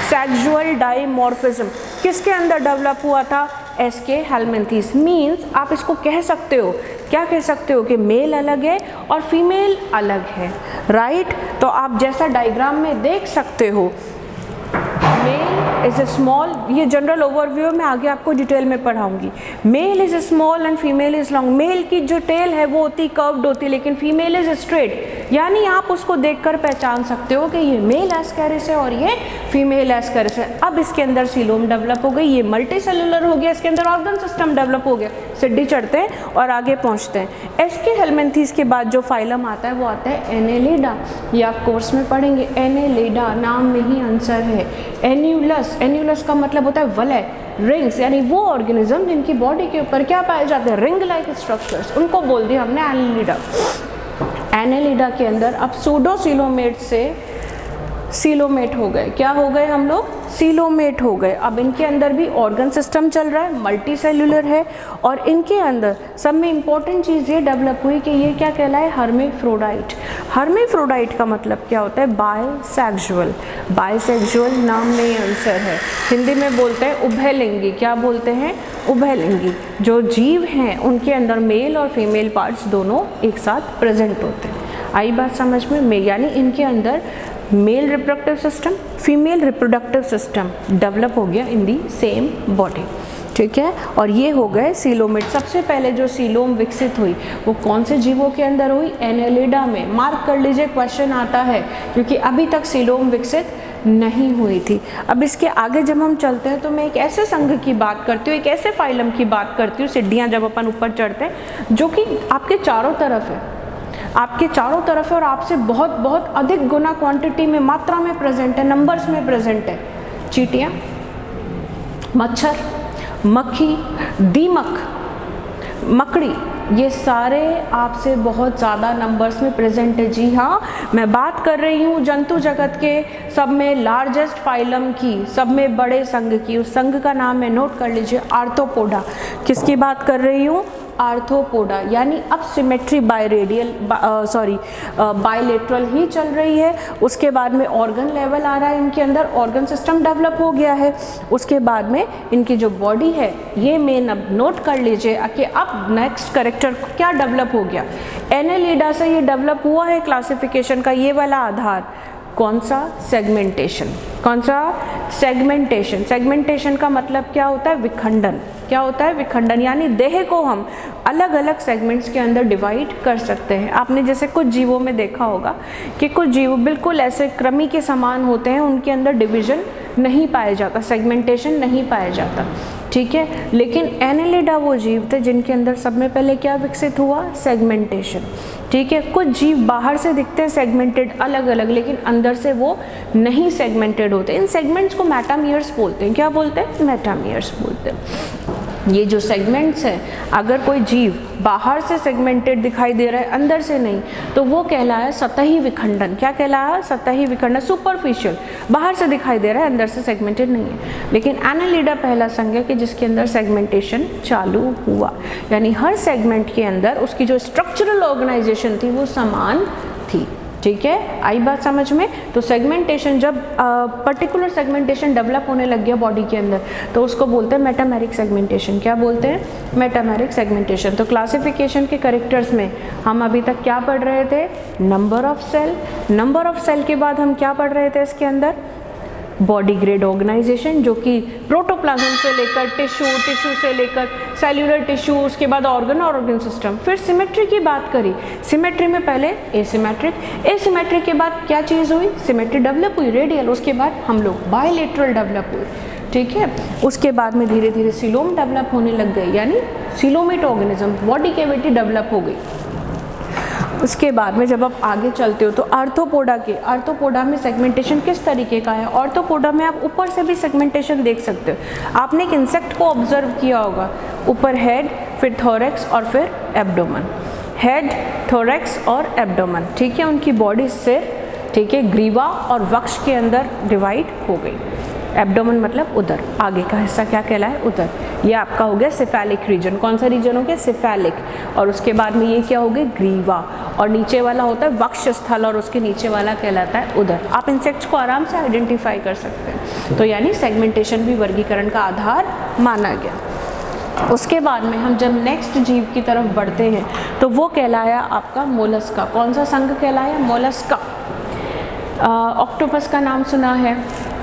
सेक्सुअल डाइमॉर्फिज्म किसके अंदर डेवलप हुआ था? एस्केहेल्मिन्थीस। मीन्स आप इसको कह सकते हो, क्या कह सकते हो कि मेल अलग है और फीमेल अलग है, राइट। तो आप जैसा डायग्राम में देख सकते हो, मेल इज ए स्मॉल, ये जनरल ओवरव्यू में आगे आपको डिटेल में पढ़ाऊंगी। Male is small and female is long. Male की जो टेल है वो होती कर्व्ड होती है, लेकिन फीमेल इज स्ट्रेट, यानी आप उसको देखकर पहचान सकते हो कि ये मेल एस्केरिस है और ये फीमेल एस्केरिस है। अब इसके अंदर सीलोम डेवलप हो गई, ये मल्टी सेलुलर हो गया, इसके अंदर ऑर्गन सिस्टम डेवलप हो गया। सीढ़ी चढ़ते हैं और आगे पहुंचते हैं। एस्केहेल्मिन्थीस के बाद जो फाइलम आता है वो आता है एनेलिडा, ये आप कोर्स में पढ़ेंगे। एनेलिडा नाम में ही आंसर है। एन्यूलस, एन्यूलस का मतलब होता है वलय, रिंग्स, यानी वो ऑर्गेनिज्म जिनकी बॉडी के ऊपर क्या पाए जाते हैं? रिंग लाइक स्ट्रक्चर्स, उनको बोल दिया हमने एनेलिडा। एनेलिडा के अंदर अब सूडोसिलोमेट से सीलोमेट हो गए। क्या हो गए हम लोग? सीलोमेट हो गए। अब इनके अंदर भी ऑर्गन सिस्टम चल रहा है, मल्टी सेलुलर है, और इनके अंदर सब में इम्पॉर्टेंट चीज़ ये डेवलप हुई कि ये क्या कहलाए? हर्मेफ्रोडाइट। हर्मेफ्रोडाइट का मतलब क्या होता है? बायसेक्सुअल। बायसेक्सुअल नाम में ही आंसर है। हिंदी में बोलते हैं उभयलिंगी। क्या बोलते हैं? उभयलिंगी। जो जीव हैं उनके अंदर मेल और फीमेल पार्ट्स दोनों एक साथ प्रेजेंट होते हैं। आई बात समझ में? यानी इनके अंदर male reproductive system, female reproductive system develop हो गया इन दी सेम बॉडी, ठीक है। और ये हो गए सीलोमेट। सबसे पहले जो सीलोम विकसित हुई वो कौन से जीवों के अंदर हुई? एनेलिडा में। मार्क कर लीजिए, क्वेश्चन आता है, क्योंकि अभी तक सीलोम विकसित नहीं हुई थी। अब इसके आगे जब हम चलते हैं तो मैं एक ऐसे संघ की बात करती हूँ, एक ऐसे फाइलम की बात करती हूँ, सीढ़ियाँ जब अपन ऊपर चढ़ते हैं, जो कि आपके चारों तरफ है, आपके चारों तरफ है और आपसे बहुत बहुत अधिक गुना क्वांटिटी में, मात्रा में प्रेजेंट है, नंबर्स में प्रेजेंट है। चींटियाँ, मच्छर, मक्खी, दीमक, मकड़ी, ये सारे आपसे बहुत ज़्यादा नंबर्स में प्रेजेंट है। जी हाँ, मैं बात कर रही हूँ जंतु जगत के सब में लार्जेस्ट फाइलम की, सब में बड़े संघ की। उस संघ का नाम है, नोट कर लीजिए, आर्थ्रोपोडा। किसकी बात कर रही हूँ? आर्थ्रोपोडा। यानी अब सिमेट्री बायलेटरल ही चल रही है। उसके बाद में ऑर्गन लेवल आ रहा है, इनके अंदर ऑर्गन सिस्टम डेवलप हो गया है। उसके बाद में इनकी जो बॉडी है, ये मेन अब नोट कर लीजिए कि अब नेक्स्ट कैरेक्टर क्या डेवलप हो गया। एनेलिडा से ये डेवलप हुआ है क्लासिफिकेशन का ये वाला आधार। कौन सा? सेगमेंटेशन। कौन सा? सेगमेंटेशन। सेगमेंटेशन का मतलब क्या होता है? विखंडन। क्या होता है? विखंडन। यानी देह को हम अलग अलग सेगमेंट्स के अंदर डिवाइड कर सकते हैं। आपने जैसे कुछ जीवों में देखा होगा कि कुछ जीव बिल्कुल ऐसे कृमि के समान होते हैं, उनके अंदर डिवीजन नहीं पाया जाता, सेगमेंटेशन नहीं पाया जाता, ठीक है। लेकिन एनेलिडा वो जीव थे जिनके अंदर सब में पहले क्या विकसित हुआ? सेगमेंटेशन, ठीक है। कुछ जीव बाहर से दिखते हैं सेगमेंटेड अलग अलग, लेकिन अंदर से वो नहीं सेगमेंटेड होते। इन सेगमेंट्स को मेटामियर्स बोलते हैं। क्या बोलते हैं? मेटामियर्स बोलते हैं। ये जो सेगमेंट्स हैं, अगर कोई जीव बाहर से सेगमेंटेड दिखाई दे रहा है, अंदर से नहीं, तो वो कहलाया सतही विखंडन। क्या कहलाया? सतही विखंडन, सुपरफिशियल, बाहर से दिखाई दे रहा है, अंदर से सेगमेंटेड नहीं है। लेकिन एनालिडा पहला संघ है कि जिसके अंदर सेगमेंटेशन चालू हुआ, यानी हर सेगमेंट के अंदर उसकी जो स्ट्रक्चरल ऑर्गेनाइजेशन थी वो समान थी। ठीक है, आई बात समझ में? तो सेगमेंटेशन, जब पर्टिकुलर सेगमेंटेशन डेवलप होने लग गया बॉडी के अंदर, तो उसको बोलते हैं मेटामेरिक सेगमेंटेशन। क्या बोलते हैं? Metameric segmentation. तो क्लासिफिकेशन के कैरेक्टर्स में हम अभी तक क्या पढ़ रहे थे? Number of cell. Number of cell के बाद हम क्या पढ़ रहे थे इसके अंदर? बॉडी ग्रेड ऑर्गेनाइजेशन, जो कि प्रोटोप्लाज्म से लेकर टिश्यू, टिश्यू से लेकर सेल्यूलर टिश्यू, उसके बाद ऑर्गन और ऑर्गन सिस्टम। फिर सिमेट्री की बात करी। सिमेट्री में पहले एसिमेट्रिक, एसिमेट्रिक के बाद क्या चीज़ हुई? सिमेट्री डेवलप हुई, रेडियल। उसके बाद हम लोग बायलेटरल डेवलप हुए। ठीक है, उसके बाद में धीरे धीरे सिलोम डेवलप होने लग गए, यानी coelomate organism, body cavity develop हो गई। उसके बाद में जब आप आगे चलते हो तो आर्थ्रोपोडा में सेगमेंटेशन किस तरीके का है? आर्थ्रोपोडा में आप ऊपर से भी सेगमेंटेशन देख सकते हो। आपने एक इंसेक्ट को ऑब्जर्व किया होगा, ऊपर हेड, फिर थोरैक्स और फिर एब्डोमेन। हेड, थोरैक्स और एब्डोमेन, ठीक है, उनकी बॉडी सिर, ठीक है, ग्रीवा और वक्ष के अंदर डिवाइड हो गई। एब्डोमेन मतलब उदर, आगे का हिस्सा क्या कहलाए? उदर। ये आपका हो गया सिफेलिक रीजन। कौन सा रीजन हो गया? सिफेलिक। और उसके बाद में ये क्या हो गया? ग्रीवा। और नीचे वाला होता है वक्ष स्थल, और उसके नीचे वाला कहलाता है उदर। आप इंसेक्ट्स को आराम से आइडेंटिफाई कर सकते हैं। तो यानी सेगमेंटेशन भी वर्गीकरण का आधार माना गया। उसके बाद में हम जब नेक्स्ट जीव की तरफ बढ़ते हैं तो वो कहलाया आपका मोलस्का। कौन सा संघ कहलाया? मोलस्का। ऑक्टोपस का नाम सुना है?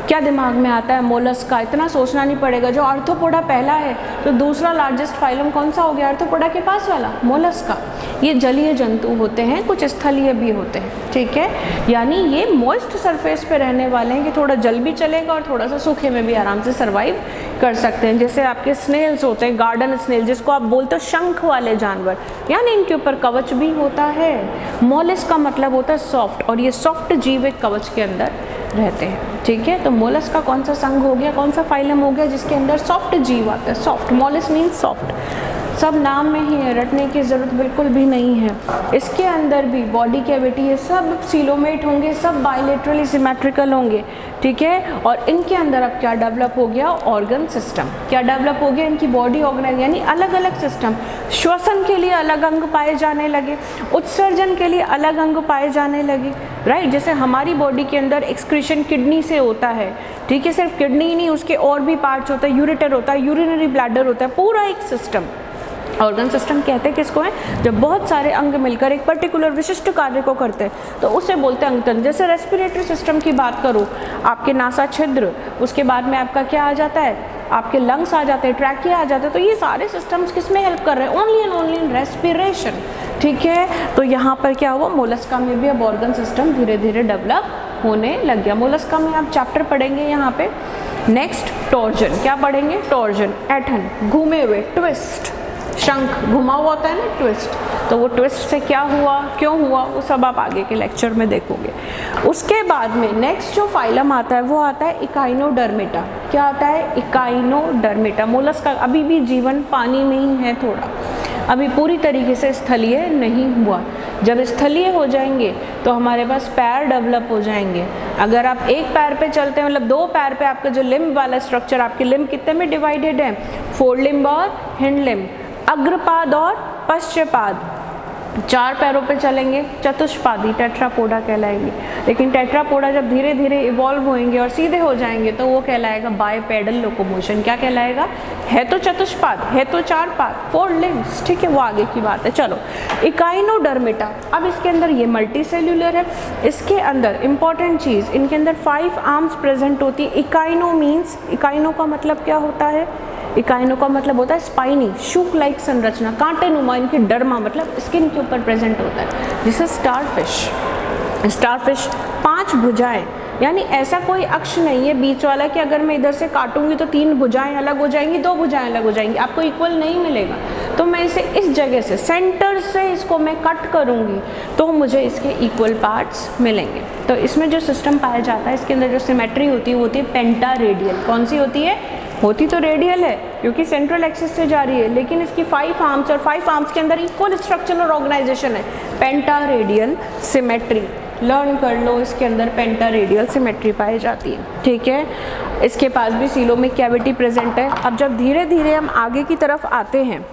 क्या दिमाग में आता है? मोलस्का। इतना सोचना नहीं पड़ेगा। जो आर्थ्रोपोडा पहला है तो दूसरा लार्जेस्ट फाइलम कौन सा हो गया आर्थ्रोपोडा के पास वाला? मोलस्का। ये जलीय जंतु होते हैं, कुछ स्थलीय भी होते हैं। ठीक है, यानी ये मॉइस्ट सरफेस पे रहने वाले हैं कि थोड़ा जल भी चलेगा और थोड़ा सा सूखे में भी आराम से सर्वाइव कर सकते हैं। जैसे आपके स्नेल्स होते हैं, गार्डन स्नेल, जिसको आप बोलते हो शंख वाले जानवर, यानी इनके ऊपर कवच भी होता है। मोलस्क का मतलब होता है सॉफ्ट, और ये सॉफ्ट जीव एक कवच के अंदर रहते हैं। ठीक है, तो मोलस्क का कौन सा संघ हो गया, कौन सा फाइलम हो गया जिसके अंदर सॉफ्ट जीव आता है? सॉफ्ट। Mollusc means soft. सब नाम में ही है, रटने की ज़रूरत बिल्कुल भी नहीं है। इसके अंदर भी बॉडी कैविटी, ये सब सीलोमेट होंगे, सब बायलेटरली सिमेट्रिकल होंगे। ठीक है, और इनके अंदर अब क्या डेवलप हो गया? Organ system. क्या डेवलप हो गया? इनकी बॉडी ऑर्गेनाइज, यानी अलग अलग सिस्टम। श्वसन के लिए अलग अंग पाए जाने लगे, उत्सर्जन के लिए अलग अंग पाए जाने लगे। राइट, जैसे हमारी बॉडी के अंदर एक्सक्रीशन किडनी से होता है। ठीक है, सिर्फ किडनी ही नहीं, उसके और भी पार्ट्स होता है, यूरेटर होता है, यूरिनरी ब्लैडर होता है, पूरा एक सिस्टम। ऑर्गन सिस्टम कहते हैं किसको है? जब बहुत सारे अंग मिलकर एक पर्टिकुलर विशिष्ट कार्य को करते हैं तो उसे बोलते हैं अंगतंत्र। जैसे रेस्पिरेटरी सिस्टम की बात करो, आपके नासा छिद्र, उसके बाद में आपका क्या आ जाता है? आपके लंग्स आ जाते हैं, ट्रैकिया आ जाते हैं। तो ये सारे सिस्टम्स किस में हेल्प कर रहे हैं? Only and only in respiration. ठीक है, तो यहाँ पर क्या हुआ? मोलस्का में भी अब ऑर्गन सिस्टम धीरे धीरे डेवलप होने लग गया। मोलस्का में आप चैप्टर पढ़ेंगे यहाँ पे। Next torsion. क्या पढ़ेंगे? टॉर्जन, एठन, घूमे हुए, ट्विस्ट। शंख घुमा हुआ होता है ना, ट्विस्ट। तो वो ट्विस्ट से क्या हुआ, क्यों हुआ, वो सब आप आगे के लेक्चर में देखोगे। उसके बाद में नेक्स्ट जो फाइलम आता है वो आता है इकाइनोडर्मेटा। क्या आता है? इकाइनोडर्मेटा। मोलस्का अभी भी जीवन पानी में ही है, थोड़ा अभी पूरी तरीके से स्थलीय नहीं हुआ। जब स्थलीय हो जाएंगे तो हमारे पास पैर डेवलप हो जाएंगे। अगर आप एक पैर पे चलते हैं, मतलब दो पैर पे, आपका जो लिम्ब वाला स्ट्रक्चर, आपके लिम्ब कितने में डिवाइडेड है? फोर लिम्ब और हिंड लिम्ब, अग्रपाद और पश्चपाद। चार पैरों पे चलेंगे, चतुष्पादी, टेट्रापोडा कहलाएंगे। लेकिन टेट्रापोडा जब धीरे धीरे इवॉल्व होंगे और सीधे हो जाएंगे तो वो कहलाएगा बायपेडल लोकोमोशन। क्या कहलाएगा? है तो चतुष्पाद, है तो चार पाद, फोर लिम्ब्स। ठीक है, वो आगे की बात है। चलो, इकाइनोडर्मेटा। अब इसके अंदर ये मल्टी सेल्यूलर है। इसके अंदर इंपॉर्टेंट चीज़, इनके अंदर 5 आर्म्स प्रेजेंट होती है। इकाइनो मीन्स, इकाइनो का मतलब क्या होता है? इकाइनो का मतलब होता है स्पाइनी, शूक लाइक संरचना, कांटे नुमा। इनकी डर्मा मतलब स्किन के ऊपर प्रेजेंट होता है। जिसे स्टारफिश। स्टारफिश 5 भुजाएं, यानी ऐसा कोई अक्ष नहीं है बीच वाला कि अगर मैं इधर से काटूंगी तो 3 भुजाएं अलग हो जाएंगी, 2 भुजाएं अलग हो जाएंगी, आपको इक्वल नहीं मिलेगा। तो मैं इसे इस जगह से, सेंटर से इसको मैं कट करूंगी तो मुझे इसके इक्वल पार्ट्स मिलेंगे। तो इसमें जो सिस्टम पाया जाता है, इसके अंदर जो सिमेट्री होती है वो होती है पेंटा रेडियल। कौन सी होती है? होती तो रेडियल है क्योंकि सेंट्रल एक्सिस से जा रही है, लेकिन इसकी 5 आर्म्स और 5 आर्म्स के अंदर इक्वल स्ट्रक्चर और ऑर्गेनाइजेशन है, पेंटा रेडियल सिमेट्री। लर्न कर लो, इसके अंदर पेंटा रेडियल सिमेट्री पाई जाती है, ठीक है। इसके पास भी सीलोमिक कैविटी प्रेजेंट है। अब जब धीरे धीरे हम आगे की तरफ आते हैं,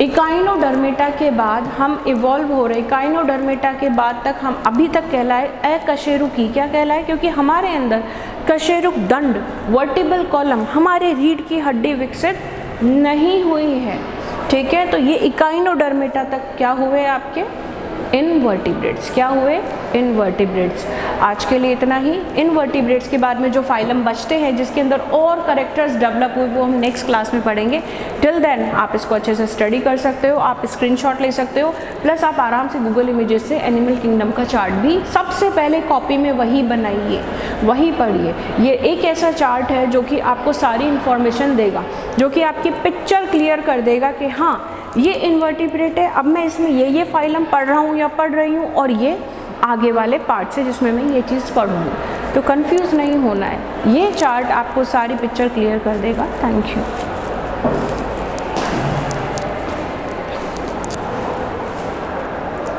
इकाइनोडर्मेटा के बाद हम इवॉल्व हो रहे, इकाइनोडर्मेटा के बाद तक हम अभी तक कहलाए अकशेरुकी। क्या कहलाए? क्योंकि हमारे अंदर कशेरुक दंड, वर्टिबल कॉलम, हमारे रीढ़ की हड्डी विकसित नहीं हुई है, ठीक है। तो ये इकाइनोडर्मेटा तक क्या हुए आपके? इनवर्टिब्रेट्स। क्या हुए? इनवर्टिब्रेट्स। आज के लिए इतना ही। इनवर्टिब्रेट्स के बाद में जो फाइलम बचते हैं जिसके अंदर और करेक्टर्स डेवलप हुए वो हम नेक्स्ट क्लास में पढ़ेंगे। टिल देन आप इसको अच्छे से स्टडी कर सकते हो, आप स्क्रीनशॉट ले सकते हो, प्लस आप आराम से गूगल इमेजेस से एनिमल किंगडम का चार्ट भी सबसे पहले कॉपी में वही बनाइए, वही पढ़िए। ये एक ऐसा चार्ट है जो कि आपको सारी इन्फॉर्मेशन देगा, जो कि आपकी पिक्चर क्लियर कर देगा कि हाँ ये इन्वर्टिब्रेट है, अब मैं इसमें ये फाइलम पढ़ रहा हूँ या पढ़ रही हूँ, और ये आगे वाले पार्ट से जिसमें मैं ये चीज़ पढ़ूँगी। तो कंफ्यूज नहीं होना है, ये चार्ट आपको सारी पिक्चर क्लियर कर देगा। Thank you.